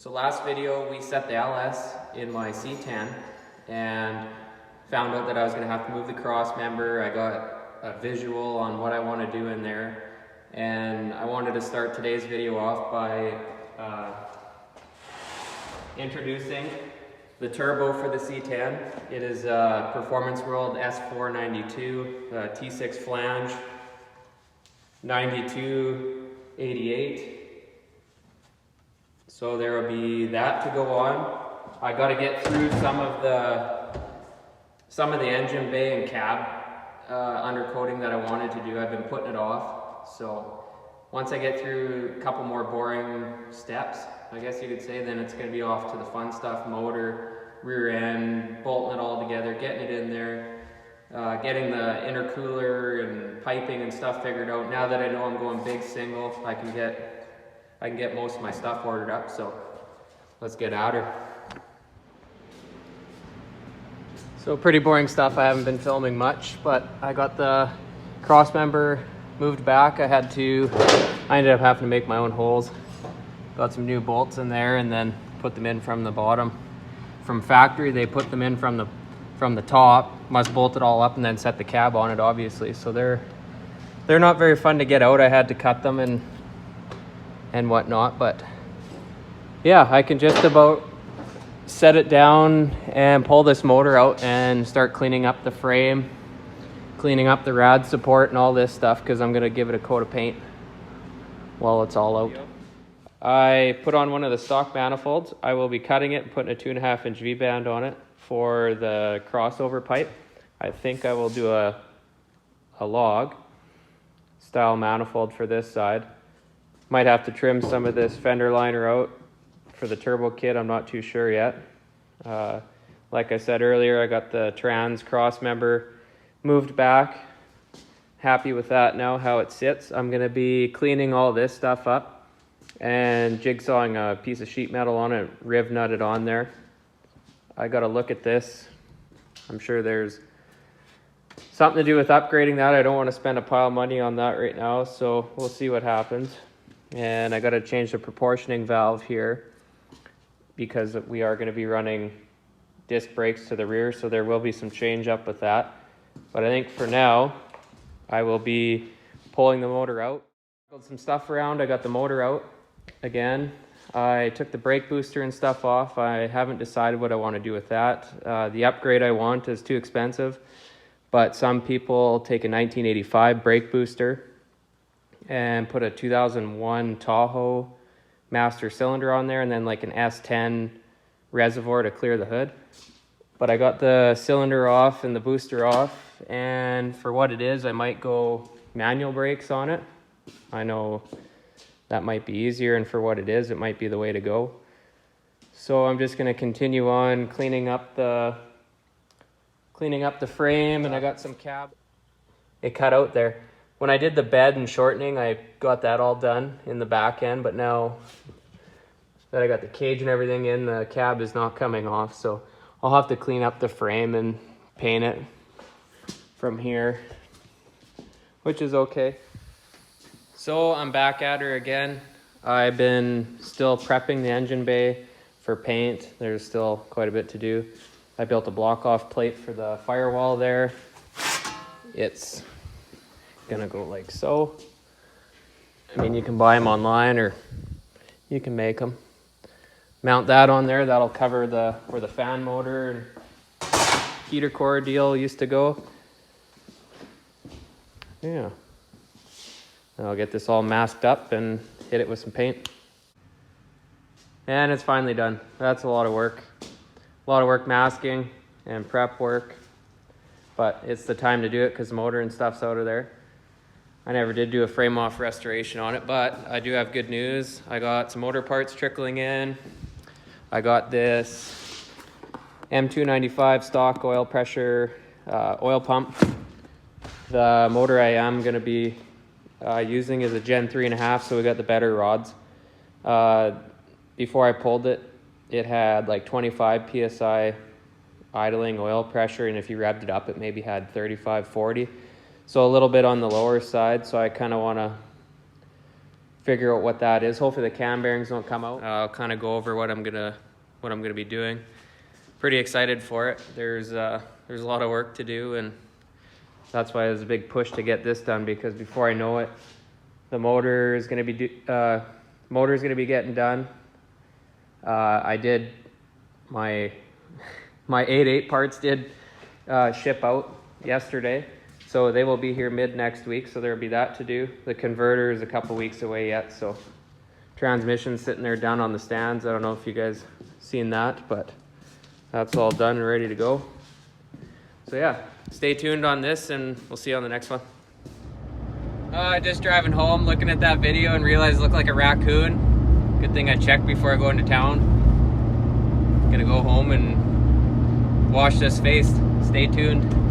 So last video we set the LS in my C10 and found out that I was going to have to move the cross member. I got a visual on what I want to do in there, and I wanted to start today's video off by introducing the turbo for the C10. It is a Performance World S492 T6 flange 9288. So there will be that to go on. I got to get through some of the engine bay and cab undercoating that I wanted to do. I've been putting it off. So once I get through a couple more boring steps, I guess you could say, then it's going to be off to the fun stuff: motor, rear end, bolting it all together, getting it in there, getting the intercooler and piping and stuff figured out. Now that I know I'm going big single, I can get most of my stuff ordered up, so let's get at her. So pretty boring stuff. I haven't been filming much, but I got the cross member moved back. I ended up having to make my own holes. Got some new bolts in there and then put them in from the bottom. From factory, they put them in from the top. Must bolt it all up and then set the cab on it, obviously. So they're not very fun to get out. I had to cut them and whatnot, but yeah, I can just about set it down and pull this motor out and start cleaning up the frame, cleaning up the rad support and all this stuff, because I'm going to give it a coat of paint while it's all out. I put on one of the stock manifolds. I will be cutting it and putting a 2.5 inch V-band on it for the crossover pipe. I think I will do a log style manifold for this side. Might have to trim some of this fender liner out for the turbo kit. I'm not too sure yet. Like I said earlier, I got the trans cross member moved back. Happy with that now, how it sits. I'm going to be cleaning all this stuff up and jigsawing a piece of sheet metal on it, riv nutted on there. I got to look at this. I'm sure there's something to do with upgrading that. I don't want to spend a pile of money on that right now, so we'll see what happens. And I got to change the proportioning valve here because we are going to be running disc brakes to the rear, so there will be some change up with that. But I think for now, I will be pulling the motor out. Pulled some stuff around. I got the motor out again. I took the brake booster and stuff off. I haven't decided what I want to do with that. The upgrade I want is too expensive, but some people take a 1985 brake booster and put a 2001 Tahoe master cylinder on there and then like an S10 reservoir to clear the hood. But I got the cylinder off and the booster off, and for what it is, I might go manual brakes on it. I know that might be easier, and for what it is, it might be the way to go. So I'm just going to continue on cleaning up the frame, and I got some cab. It cut out there. When I did the bed and shortening, I got that all done in the back end, but now that I got the cage and everything in, the cab is not coming off, so I'll have to clean up the frame and paint it from here, which is okay. So I'm back at her again. I've been still prepping the engine bay for paint. There's still quite a bit to do. I built a block off plate for the firewall there. It's gonna go like so. I mean, you can buy them online or you can make them. Mount that on there. That'll cover where the fan motor and heater core deal used to go. Yeah. I'll get this all masked up and hit it with some paint. And it's finally done. That's a lot of work. A lot of work masking and prep work. But it's the time to do it because the motor and stuff's out of there. I never did do a frame off restoration on it, but I do have good news. I got some motor parts trickling in. I got this M295 stock oil pressure oil pump. The motor I am going to be using is a Gen 3.5, so we got the better rods. Before I pulled it, it had like 25 psi idling oil pressure, and if you revved it up, it maybe had 35, 40. So a little bit on the lower side, so I kind of want to figure out what that is. Hopefully the cam bearings don't come out. I'll kind of go over what I'm gonna be doing. Pretty excited for it. There's a lot of work to do, and that's why it was a big push to get this done, because before I know it, the motor is gonna be getting done. I did my 8.8 parts did ship out yesterday, so they will be here mid next week, so there'll be that to do. The converter is a couple weeks away yet, so transmission's sitting there down on the stands. I don't know if you guys seen that, but that's all done and ready to go. So yeah, stay tuned on this, and we'll see you on the next one. Just driving home, looking at that video and realized it looked like a raccoon. Good thing I checked before I go into town. Gonna go home and wash this face. Stay tuned.